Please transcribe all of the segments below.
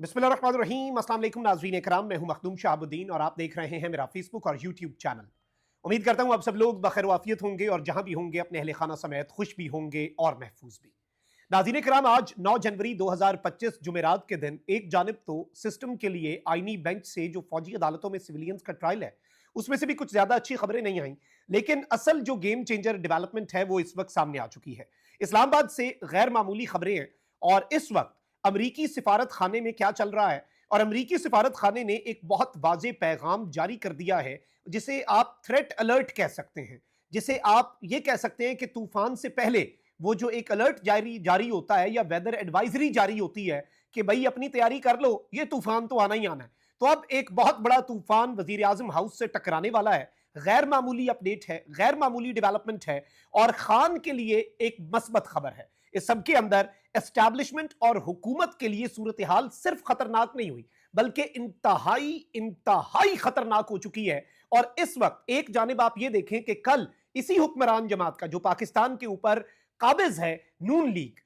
बिस्मिल्लाहिर्रहमानिर्रहीम। अस्सलाम वालेकुम नाज़रीन इकराम, मैं हूं मखदूम शाहबुद्दीन और आप देख रहे हैं मेरा फेसबुक और यूट्यूब चैनल। उम्मीद करता हूं आप सब लोग बखैर वाफियत होंगे और जहां भी होंगे अपने अहले खाना समेत खुश भी होंगे और महफूज भी। नाज़रीन इकराम, आज 9 जनवरी 2025 जुमेरात के दिन एक जानिब तो सिस्टम के लिए आईनी बेंच से जो फौजी अदालतों में सिविलियंस का ट्रायल है उसमें से भी कुछ ज्यादा अच्छी खबरें नहीं आई, लेकिन असल जो गेम चेंजर डेवलपमेंट है वो इस वक्त सामने आ चुकी है। इस्लामाबाद से गैर मामूली खबरें हैं और इस वक्त अमरीकी सिफारत खाने में क्या चल रहा है, और अमरीकी सिफारत खाने ने एक बहुत वाज़ेह पैगाम जारी कर दिया है जिसे आप थ्रेट अलर्ट कह सकते हैं, जिसे आप ये कह सकते हैं कि तूफान से पहले वो जो एक अलर्ट जारी जारी होता है या वेदर एडवाइजरी जारी होती है कि भाई अपनी तैयारी कर लो, ये तूफान तो आना ही आना है। तो अब एक बहुत बड़ा तूफान वजीर आजम हाउस से टकराने वाला है। गैर मामूली अपडेट है, गैर मामूली डेवलपमेंट है और खान के लिए एक मस्बत खबर है। इस सब के अंदर एस्टैब्लिशमेंट और हुकूमत के लिए सूरत हाल सिर्फ खतरनाक नहीं हुई बल्कि इंतहाई इंतहाई खतरनाक हो चुकी है। और इस वक्त एक जानिब आप ये देखें कि कल इसी हुक्मरान जमात का जो पाकिस्तान के ऊपर काबिज है, नून लीग,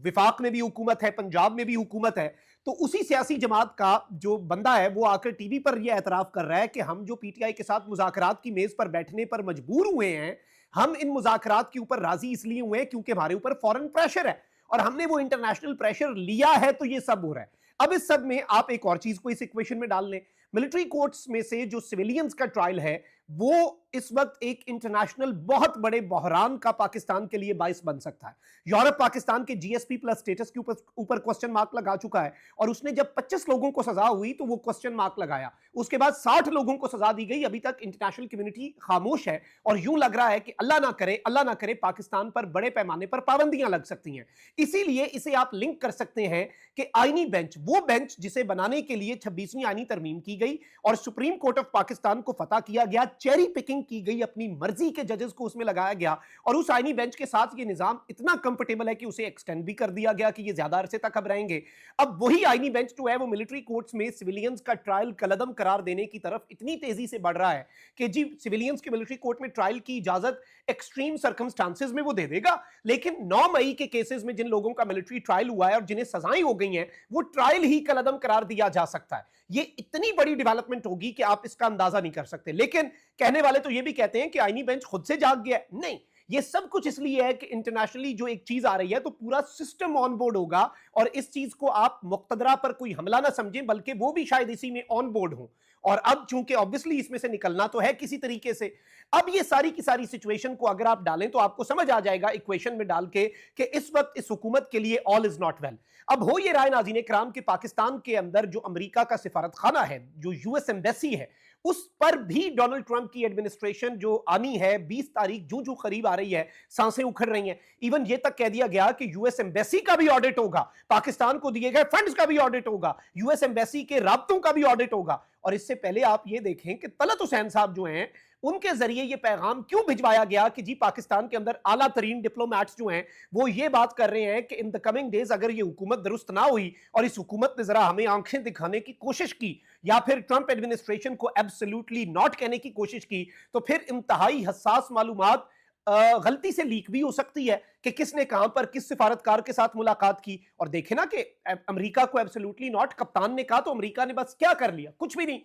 विफाक में भी हुकूमत है, पंजाब में भी हुकूमत है, तो उसी सियासी जमात का जो बंदा है वो आकर टीवी पर यह एतराफ कर रहा है कि हम जो पीटीआई के साथ मुज़ाकरात की मेज पर बैठने पर मजबूर हुए हैं, हम इन मुज़ाकरात के ऊपर राजी इसलिए हुए हैं क्योंकि हमारे ऊपर फॉरेन प्रेशर है और हमने वो इंटरनेशनल प्रेशर लिया है, तो ये सब हो रहा है। अब इस सब में आप एक और चीज को इस इक्वेशन में डाल लें, मिलिट्री कोर्ट्स में से जो सिविलियंस का ट्रायल है वो इस वक्त एक इंटरनेशनल बहुत बड़े बहरान का पाकिस्तान के लिए बाइस बन सकता है। यूरोप पाकिस्तान के जीएसपी प्लस स्टेटस के ऊपर क्वेश्चन मार्क लगा चुका है और उसने जब 25 लोगों को सजा हुई तो वो क्वेश्चन मार्क लगाया, उसके बाद 60 लोगों को सजा दी गई। अभी तक इंटरनेशनल कम्युनिटी खामोश है और यूं लग रहा है कि अल्लाह ना करे पाकिस्तान पर बड़े पैमाने पर पाबंदियां लग सकती हैं। इसीलिए इसे आप लिंक कर सकते हैं कि आईनी बेंच, वो बेंच जिसे बनाने के लिए 26वीं आईनी तरमीम की गई और सुप्रीम कोर्ट ऑफ पाकिस्तान को फतह किया गया, चेरी पिकिंग की गई, अपनी मर्जी के जजेस को उसमें लगाया गया और उस आईनी बेंच के साथ ये निजाम इतना कंफर्टेबल है कि उसे एक्सटेंड भी कर दिया गया कि ये ज्यादा अरसे तक अब रहेंगे। अब वही आईनी बेंच जो है वो मिलिट्री कोर्ट्स में सिविलियंस का ट्रायल कलदम करार देने की तरफ इतनी तेजी से बढ़ रहा है कि जी सिविलियंस के मिलिट्री कोर्ट में ट्रायल की इजाजत एक्सट्रीम सर्कमस्टांसेस में वो दे देगा, लेकिन 9 मई के केसेस में जिन लोगों का मिलिट्री ट्रायल हुआ है और जिन्हें सजाएं हो गई हैं वो ट्रायल ही कलदम करार दिया जा सकता है। ये इतनी बड़ी डेवलपमेंट होगी कि आप इसका अंदाजा नहीं कर सकते। लेकिन कहने वाले तो ये भी कहते हैं कि आईनी बेंच खुद से जाग गया। नहीं, ये सब कुछ इसलिए है कि इंटरनेशनली जो एक चीज आ रही है तो पूरा सिस्टम ऑन बोर्ड होगा और इस चीज को आप मुक्तदरा पर कोई हमला ना समझें बल्कि वो भी शायद इसी में ऑन बोर्ड हो। और अब चूंकि ऑब्वियसली इसमें से निकलना तो है किसी तरीके से, अब ये सारी की सारी सिचुएशन को अगर आप डालें तो आपको समझ आ जाएगा इक्वेशन में डाल के कि इस वक्त इस हुकूमत के लिए ऑल इज नॉट वेल। अब हो ये राय नाज़रीन इकराम के पाकिस्तान के अंदर जो अमेरिका का सिफारत खाना है, जो यूएस एम्बेसी है, उस पर भी डोनाल्ड ट्रंप की एडमिनिस्ट्रेशन जो आनी है 20 तारीख जो जो करीब आ रही है, सांसें उखड़ रही हैं। इवन ये तक कह दिया गया कि यूएस एम्बेसी का भी ऑडिट होगा, पाकिस्तान को दिए गए फंड्स का भी ऑडिट होगा, यूएस एम्बेसी के राब्तों का भी ऑडिट होगा। और इससे पहले आप ये देखें कि तलत हुसैन साहब जो हैं उनके जरिए ये पैगाम क्यों भिजवाया गया कि जी पाकिस्तान के अंदर आला तरीन डिप्लोमैट्स जो हैं वो ये बात कर रहे हैं कि इन द कमिंग डेज अगर ये हुकूमत दुरुस्त ना हुई और इस हुकूमत ने जरा हमें आंखें दिखाने की कोशिश की या फिर ट्रंप एडमिनिस्ट्रेशन को एब्सोल्युटली नॉट कहने की कोशिश की तो फिर इंतहाई हसास मालूमात गलती से लीक भी हो सकती है कि किसने कहां पर किस सिफारतकार के साथ मुलाकात की। और देखे ना कि अमेरिका को एब्सोल्युटली नॉट कप्तान ने कहा तो अमेरिका ने बस क्या कर लिया, कुछ भी नहीं।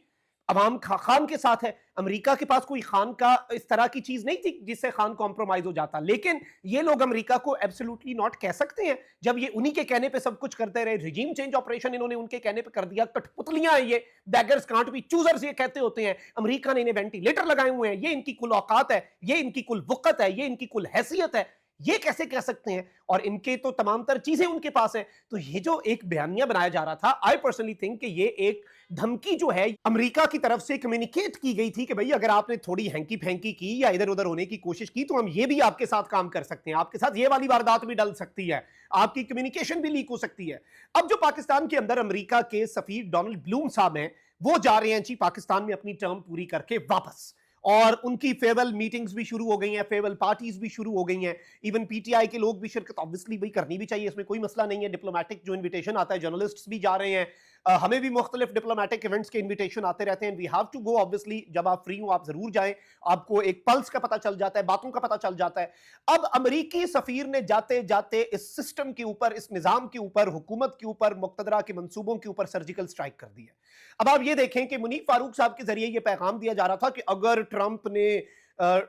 अवाम खान के साथ है, अमेरिका के पास कोई खान का इस तरह की चीज नहीं थी जिससे खान कॉम्प्रोमाइज हो जाता, लेकिन ये लोग अमेरिका को एब्सोल्युटली नॉट कह सकते हैं जब ये उन्हीं के कहने पे सब कुछ करते रहे। रिजीम चेंज ऑपरेशन इन्होंने उनके कहने पे कर दिया, कठपुतलियां हैं ये, बैगर्स कांट बी चूजर्स ये कहते होते हैं। अमेरिका ने इन्हें वेंटिलेटर लगाए हुए हैं, ये इनकी कुल औकात है, ये इनकी कुल वक़्त है, ये इनकी कुल हैसियत है, ये कैसे कह सकते हैं? और इनके तो तमाम तर चीजें उनके पास है। तो ये जो एक बयानिया बनाया जा रहा था, आई पर्सनली थिंक कि ये एक धमकी जो है अमेरिका की तरफ से कम्युनिकेट की गई थी कि भाई अगर आपने थोड़ी हैंकी फैंकी की या इधर उधर होने की कोशिश की तो हम ये भी आपके साथ काम कर सकते हैं, आपके साथ ये वाली वारदात भी डल सकती है, आपकी कम्युनिकेशन भी लीक हो सकती है। अब जो पाकिस्तान के अंदर अमेरिका के सफीर डोनाल्ड ब्लूम साहब हैं वो जा रहे हैं जी पाकिस्तान में अपनी टर्म पूरी करके वापस, और उनकी फेयरवेल मीटिंग्स भी शुरू हो गई हैं, फेयरवेल पार्टीज भी शुरू हो गई हैं। इवन पीटीआई के लोग भी शिरकत ऑब्वियसली भाई करनी भी चाहिए, इसमें कोई मसला नहीं है। डिप्लोमेटिक जो इनविटेशन आता है, जर्नलिस्ट्स भी जा रहे हैं, हमें भी मुख्तलिफ डिप्लोमेटिक इवेंट्स के इन्विटेशन आते रहते हैं, we have to go obviously, जब आप फ्री हो आप जरूर जाएं, आपको एक पल्स का पता चल जाता है, बातों का पता चल जाता है। अब अमेरिकी सफीर ने जाते जाते इस सिस्टम के ऊपर, इस निजाम के ऊपर, हुकूमत के ऊपर, मुक्तदरा के मंसूबों के ऊपर सर्जिकल स्ट्राइक कर दी है। अब आप ये देखें कि मुनीफ फारूक साहब के जरिए ये पैगाम दिया जा रहा था कि अगर ट्रंप ने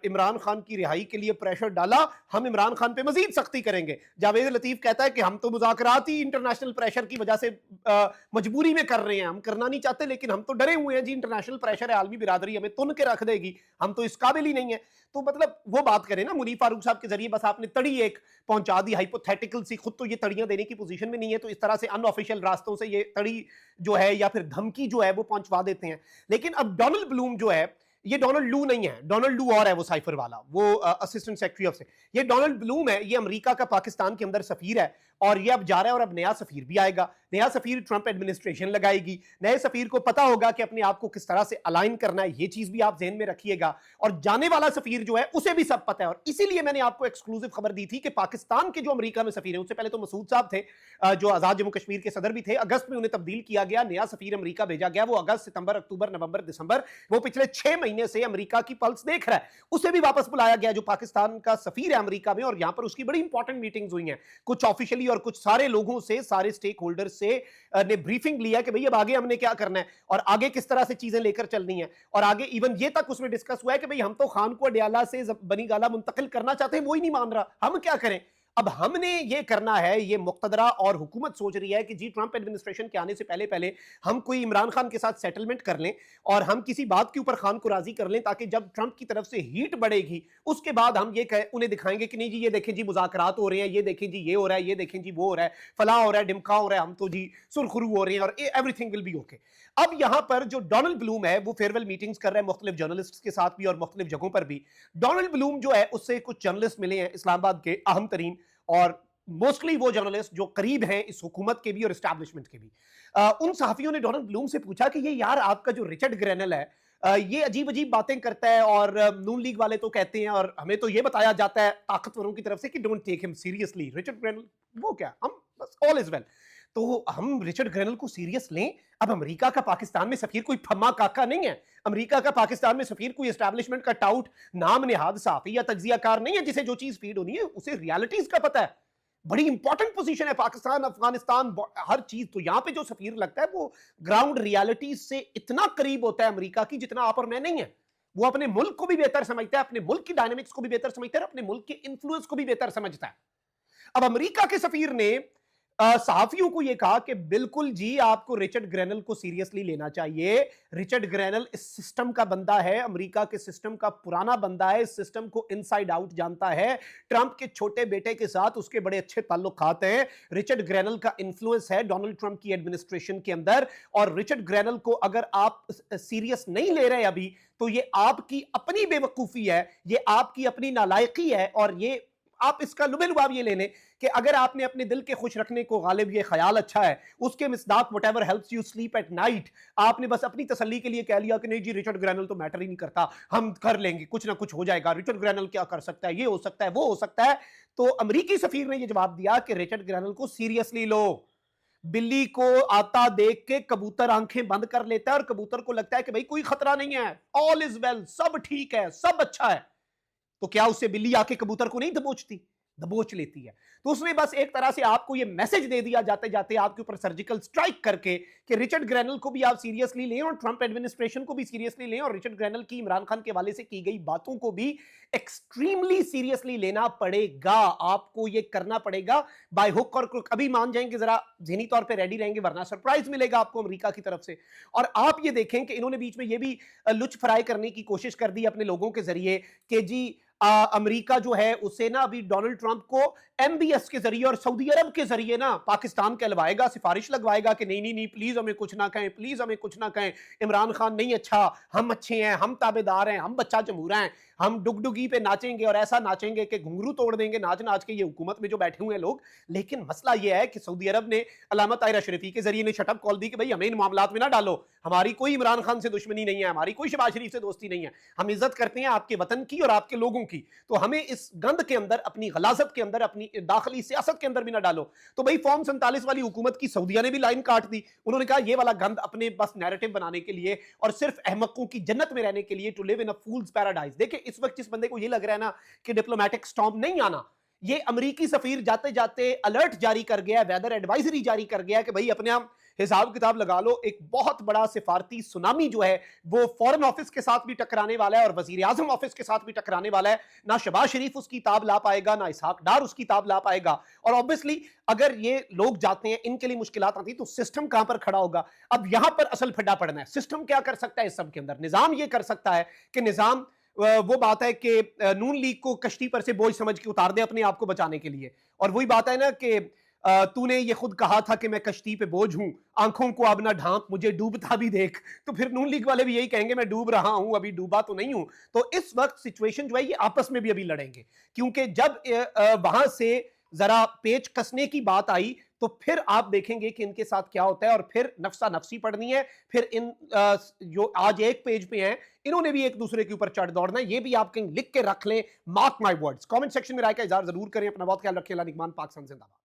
इमरान खान की रिहाई के लिए प्रेशर डाला, हम इमरान खान पे मजीद सख्ती करेंगे। जावेद लतीफ कहता है कि हम तो मुज़ाकरात ही इंटरनेशनल प्रेशर की वजह से मजबूरी में कर रहे हैं, हम करना नहीं चाहते, लेकिन हम तो डरे हुए हैं जी, इंटरनेशनल प्रेशर है, आलमी बिरादरी हमें तुन के रख देगी, हम तो इस काबिल ही नहीं है। तो मतलब वो बात करें ना मुनीफ फारूक साहब के जरिए, बस आपने तड़ी एक पहुंचा दी हाइपोथेटिकल सी, खुद तो ये तड़ियां देने की पोजीशन में नहीं है, तो इस तरह से अनऑफिशियल रास्तों से ये तड़ी जो है या फिर धमकी जो है वो पहुंचवा देते हैं। लेकिन अब डोनाल्ड ब्लूम जो है, ये डोनाल्ड लू नहीं है, डोनाल्ड लू और है वो साइफर वाला, वो असिस्टेंट सेक्रेटरी ऑफ, ये डोनाल्ड ब्लूम है, ये अमेरिका का पाकिस्तान के अंदर सफीर है, और ये अब जा रहा है, और अब नया सफीर भी आएगा, नया सफीर ट्रंप एडमिनिस्ट्रेशन लगाएगी, नए सफीर को पता होगा कि अपने आप को किस तरह से अलाइन करना है, ये चीज भी आप ज़हन में रखिएगा। और जाने वाला सफीर जो है उसे भी सब पता है, और इसीलिए मैंने आपको एक्सक्लूसिव खबर दी थी कि पाकिस्तान के जो अमेरिका में सफीर है, उससे पहले तो मसूद साहब थे जो आजाद जम्मू कश्मीर के सदर भी थे, अगस्त में उन्हें तब्दील किया गया, नया सफीर अमेरिका भेजा गया, वो अगस्त, सितंबर, अक्टूबर, नवंबर, दिसंबर, वो पिछले 6 महीने से अमेरिका की पल्स देख रहा है, उसे भी वापस बुलाया गया जो पाकिस्तान का सफीर है अमेरिका में, और यहां पर उसकी बड़ी इंपॉर्टेंट मीटिंग्स हुई हैं, कुछ ऑफिशियली और कुछ सारे लोगों से, सारे स्टेक होल्डर से ने ब्रीफिंग लिया कि भाई अब आगे हमने क्या करना है और आगे किस तरह से चीजें लेकर चलनी है, और आगे इवन ये तक उसमें डिस्कस हुआ है कि भाई हम तो खान को अडयाला से बनी गाला मुंतकिल करना चाहते हैं, वो ही नहीं मान रहा, हम क्या करें। अब हमने ये करना है, ये मुक्तदरा और हुकूमत सोच रही है कि जी ट्रंप एडमिनिस्ट्रेशन के आने से पहले पहले हम कोई इमरान खान के साथ सेटलमेंट कर लें और हम किसी बात के ऊपर खान को राजी कर लें, ताकि जब ट्रंप की तरफ से हीट बढ़ेगी उसके बाद हम ये उन्हें दिखाएंगे कि नहीं जी ये देखें जी मुज़ाकरात हो रहे हैं, ये देखें जी ये हो रहा है, ये देखें जी वो हो रहा है, फला हो रहा है, डिमका हो रहा है, हम तो जी सुरखरू हो रहे हैं और एवरीथिंग विल बी ओके। अब यहां पर जो डोनाल्ड ब्लूम है वो फेयरवेल मीटिंग्स कर रहा है मुख्तलिफ जर्नलिस्ट के साथ भी और मुख्तलिफ जगहों पर भी। डोनाल्ड ब्लूम जो है उससे कुछ जर्नलिस्ट मिले हैं इस्लामाबाद के अहम तरीन, और मोस्टली वो जर्नलिस्ट जो करीब हैं इस हुकूमत के भी और एस्टैब्लिशमेंट के भी। उन सहाफियों ने डोनाल्ड ब्लूम से पूछा कि ये यार आपका जो रिचर्ड ग्रेनल है ये अजीब अजीब बातें करता है, और नून लीग वाले तो कहते हैं और हमें तो ये बताया जाता है ताकतवरों की तरफ से कि don't take him seriously, Richard Grenell वो क्या, हम बस ऑल इज वेल, तो हम रिचर्ड ग्रेनल को सीरियस लें। अब अमेरिका का पाकिस्तान में सफीर कोई फम्मा काका नहीं है, अमेरिका का पाकिस्तान में सफीर कोई एस्टैब्लिशमेंट का टाउट नाम नेहाद साफी या तज्जियाकार नहीं है, जिसे जो चीज फीड होनी है उसे रियलिटीज का पता है। बड़ी इंपॉर्टेंट पोजीशन है पाकिस्तान, अफगानिस्तान, हर चीज। तो यहां पे जो सफीर लगता है वो ग्राउंड रियलिटी से इतना करीब होता है अमेरिका की जितना आप और मैं नहीं है। वो अपने मुल्क को भी बेहतर समझता है, अपने मुल्क की डायनेमिक्स को भी बेहतर समझता है, अपने मुल्क के इन्फ्लुएंस को भी बेहतर समझता है। अब अमेरिका के सफीर ने सहाफियों को यह कहा कि बिल्कुल जी आपको रिचर्ड ग्रेनल को सीरियसली लेना चाहिए। रिचर्ड ग्रेनल इस सिस्टम का बंदा है, अमेरिका के सिस्टम का पुराना बंदा है, इस सिस्टम को इनसाइड आउट जानता है। ट्रंप के छोटे बेटे के साथ उसके बड़े अच्छे ताल्लुकात हैं। रिचर्ड ग्रेनल का इन्फ्लुएंस है डोनाल्ड ट्रंप की एडमिनिस्ट्रेशन के अंदर, और रिचर्ड ग्रेनल को अगर आप सीरियस नहीं ले रहे अभी तो ये आपकी अपनी बेवकूफी है, ये आपकी अपनी नालायकी है, और ये आप इसका लुबे-लुबाब ये ले लें कि अगर आपने अपने दिल के खुश रखने को गालिब ये ख्याल अच्छा है, उसके मिसदाक whatever helps you sleep at night, आपने बस अपनी तसल्ली के लिए कह लिया कि नहीं जी रिचर्ड ग्रेनल तो मैटर ही नहीं करता, हम कर लेंगे, कुछ ना कुछ हो जाएगा, रिचर्ड ग्रेनल क्या कर सकता है, ये हो सकता है, वो हो सकता है। तो अमेरिकी सफीर ने ये जवाब दिया कि रिचर्ड ग्रेनल को सीरियसली लो। बिल्ली को आता देख के कबूतर आंखें बंद कर लेता है और कबूतर को लगता है कि भाई कोई खतरा नहीं है, ऑल इज वेल, सब ठीक है, सब अच्छा है। तो क्या उससे बिल्ली आके कबूतर को नहीं दबोचती? दबोच लेती है। तो उसने बस एक तरह से आपको ये मैसेज दे दिया जाते जाते आपके ऊपर सर्जिकल स्ट्राइक करके कि रिचर्ड ग्रेनल को भी आप सीरियसली लें और ट्रंप एडमिनिस्ट्रेशन को भी सीरियसली लें, और रिचर्ड ग्रेनल की इमरान खान के हवाले से की गई बातों को भी एक्सट्रीमली सीरियसली लेना पड़ेगा। आपको ये करना पड़ेगा बाय हुक और क्रुक। अभी मान जाएंगे, जरा ज़हनी तौर पे रेडी रहेंगे, वरना सरप्राइज मिलेगा आपको अमेरिका की तरफ से। और आप ये देखें कि इन्होंने बीच में ये भी लुच फ्राई करने की कोशिश कर दी अपने लोगों के जरिए कि जी अमेरिका जो है उसे ना अभी डोनाल्ड ट्रंप को एमबीएस के जरिए और सऊदी अरब के जरिए ना पाकिस्तान कहलवाएगा, सिफारिश लगवाएगा कि नहीं नहीं नहीं प्लीज हमें कुछ ना कहें, प्लीज हमें कुछ ना कहें, इमरान खान नहीं अच्छा, हम अच्छे हैं, हम ताबेदार हैं, हम बच्चा जमूरा हैं, हम डुगडुगी पे नाचेंगे और ऐसा नाचेंगे कि घुंघरू तोड़ देंगे नाच नाच के ये हुकूमत में जो बैठे हुए हैं लोग। लेकिन मसला ये है कि सऊदी अरब ने अलामा ताहिर अशरफी के जरिए ने शटअप कॉल दी कि भाई हमें इन मामलात में ना डालो, हमारी कोई इमरान खान से दुश्मनी नहीं है, हमारी कोई शहबाज शरीफ से दोस्ती नहीं है, हम इज्जत करते हैं आपके वतन की और आपके लोगों کی, تو ہمیں اس گند کے اندر, اپنی غلاظت کے اندر, اپنی داخلی سیاست کے اندر بھی نہ ڈالو. تو بھائی فارم 47 والی حکومت کی سعودیہ نے بھی لائن کاٹ دی. انہوں نے کہا یہ والا گند اپنے بس نیریٹو بنانے کے لیے اور صرف احمقوں کی جنت میں رہنے کے لیے, to live in a fool's paradise. دیکھیں اس وقت جس بندے کو یہ لگ رہا ہے نا کہ ڈپلومیٹک سٹارم نہیں آنا, یہ امریکی سفیر جاتے جاتے الرٹ جاری کر گیا, ویدر ایڈوائزری جاری کر گیا کہ بھائی اپنے آپ حساب کتاب لگا لو, ایک بہت بڑا سفارتی سونامی جو ہے وہ فورن آفس کے ساتھ بھی ٹکرانے والا ہے اور وزیر اعظم آفس کے ساتھ بھی ٹکرانے والا ہے. نہ شہباز شریف اس کی تاب لا پائے گا, نہ اسحاق ڈار اس کی تاب لا پائے گا, اور obviously اگر یہ لوگ جاتے ہیں ان کے لیے مشکلات آتی تو سسٹم کہاں پر کھڑا ہوگا. اب یہاں پر اصل پھڈا پڑنا ہے. سسٹم کیا کر سکتا ہے اس سب کے اندر؟ نظام یہ کر سکتا ہے کہ نظام وہ بات ہے کہ نون لیگ کو کشتی پر سے بوجھ سمجھ کے اتار دے اپنے آپ کو بچانے کے لیے, اور وہی بات ہے نا کہ تو نے یہ خود کہا تھا کہ میں کشتی پہ بوجھ ہوں, آنکھوں کو اب نہ ڈھانپ, مجھے ڈوبتا بھی دیکھ. تو پھر نون لیگ والے بھی یہی کہیں گے میں ڈوب رہا ہوں, ابھی ڈوبا تو نہیں ہوں. تو اس وقت سچویشن جو ہے یہ آپس میں بھی ابھی لڑیں گے, کیونکہ جب وہاں سے ذرا پیچ کسنے کی بات آئی تو پھر آپ دیکھیں گے کہ ان کے ساتھ کیا ہوتا ہے, اور پھر نفسا نفسی پڑھنی ہے. پھر ان جو آج ایک پیج پہ ہیں انہوں نے بھی ایک دوسرے کے اوپر چڑھ دوڑنا ہے. یہ بھی آپ کہیں لکھ کے رکھ لیں, mark my words. Comment section میں رائے کا اظہار ضرور کریں. اپنا بہت خیال رکھیں. اللہ نگہبان. پاکستان زندہ باد.